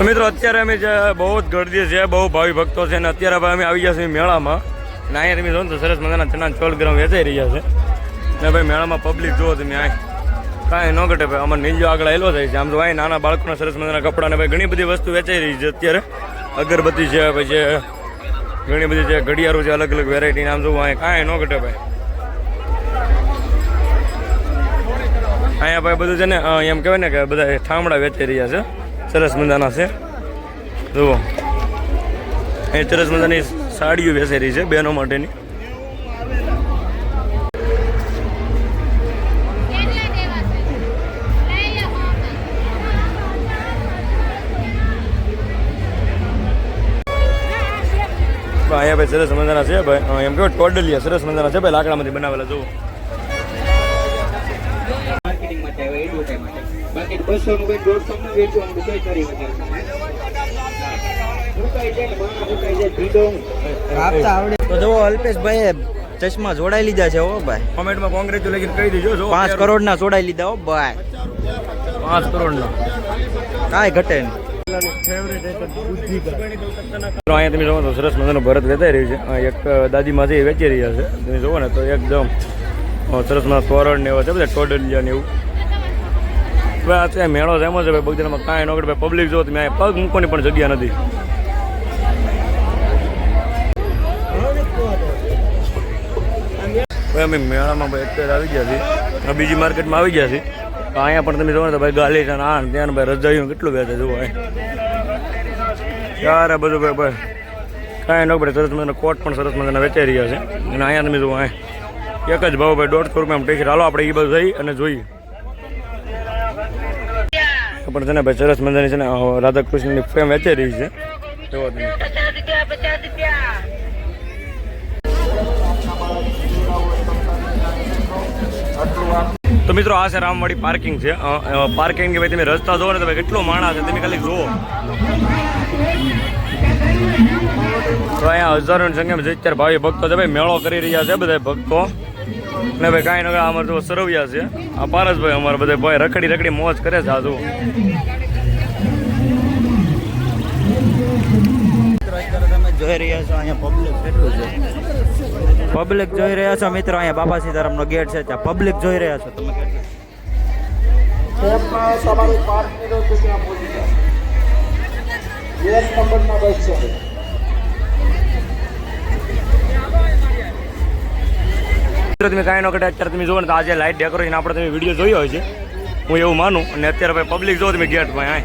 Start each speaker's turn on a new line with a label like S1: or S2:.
S1: તો મિત્રો અત્યારે અમે બહુ જ ગરદી છે, બહુ ભાવિ ભક્તો છે અને અત્યારે અમે આવી ગયા છીએ મેળામાં અને અહીંયા તમે જો ને તો સરસ મજાના ચણા ચોલ ગ્રામ વેચાઈ રહ્યા છે ને ભાઈ મેળામાં પબ્લિક જુઓ તમે આ કાંઈ ન ઘટે ભાઈ. અમારે નીચે આગળ આવેલો થાય છે. આમ તો અહીં નાના બાળકોના સરસ મજાના કપડાં ને ભાઈ ઘણી બધી વસ્તુ વેચાઈ રહી છે અત્યારે. અગરબત્તી છે, પછી ઘણી બધી છે, ઘડિયાળો છે, અલગ અલગ વેરાયટી. આમ જોવું અહીં કાંઈ ન ઘટે ભાઈ. અહીંયા ભાઈ બધું છે ને એમ કહેવાય ને કે બધા ઠામડા વેચાઈ રહ્યા છે, સરસ મજાના છે. જુઓ અહીં સરસ મજાની સાડીઓ વેચાઈ રહી છે બહેનો માટેની. અહીંયા ભાઈ સરસ મજાના છે ભાઈ, એમ કહેવાય ટોડલિયા સરસ મજાના છે ભાઈ, લાકડામાંથી બનાવેલા. જુઓ
S2: તો જો અલ્પેશભાઈ ચશ્મા જોડાઈ લીધા છે. હો ભાઈ
S1: કોમેન્ટમાં કોંગ્રેચ્યુલેશન કહી દેજો.
S2: 5 કરોડના જોડાઈ લીધા. હો ભાઈ
S1: 5 કરોડના
S2: કાંઈ ઘટે નહીં.
S1: અહીંયા તમે જોવો તો સરસ મજાનું ભરત વેચાઈ રહ્યું છે. એક દાદીમાં છે એ વેચી રહ્યા છે. તમે જોવો ને તો એકદમ સરસ મજા તોરણ ને એવા છે બધા ટોડલિયા ને એવું. ભાઈ અત્યારે મેળો જ એમ છે ભાઈ, બગદાણામાં કાંઈ નોકરી ભાઈ. પબ્લિક જો તમે અહીંયા પગ મૂકવાની પણ જગ્યા નથી. ભાઈ અમે મેળામાં ભાઈ અત્યારે આવી ગયા છીએ, બીજી માર્કેટમાં આવી ગયા છીએ. અહીંયા પણ તમે જોવો ને તો ભાઈ ગાલી છે આ ત્યાં ભાઈ રજાઈનું કેટલું વેચે જોવો યાર. બધું ભાઈ ભાઈ કાંઈ ન પડે. સરસ મજાના કોટ પણ સરસ મજાના વેચાઈ રહ્યા છે. અને અહીંયા તમે જુઓ એક જ ભાવ ભાઈ 150 રૂપિયામાં ટિકિટ. હાલો આપણે એ બધું જઈ અને જોઈએ. પણ છે ને ભાઈ સરસ મજાની છે ને રાધાકૃષ્ણની ફ્રેમ વેચાઈ રહી છે. જોવો તમે તો મિત્રો આ છે રામવાડી પાર્કિંગ છે. પાર્કિંગ ભાઈ તમે રસ્તા જોવો ને તો ભાઈ કેટલો માણસ છે તમે ખાલી જુઓ. તો અહીંયા હજારોની સંખ્યામાં અત્યારે ભાવિ ભક્તો છે ભાઈ, મેળો કરી રહ્યા છે બધા ભક્તો ને ભાઈ. કાંઈ ન અમારે જો સરવૈયા છે આ પારસભાઈ, અમારે બધા ભાઈ રખડી રખડી મોજ કરે છે. આ જુઓ
S2: જોઈ રહ્યા છો અહીંયા પબ્લિક કેટલું છે. પબ્લિક જોઈ રહ્યા છો મિત્રો. અહીંયા બાપા સીતારામનો ગેટ છે, ત્યાં પબ્લિક જોઈ રહ્યા છો તમે.
S1: તમે કાંઈ ન ઘટે. અત્યારે તમે જુઓ ને તો આજે લાઇટ ડેકોરેશન આપણે તમે વિડીયો જોયો હોય છે, હું એવું માનું. અને અત્યારે ભાઈ પબ્લિક જો તમે ગેટમાં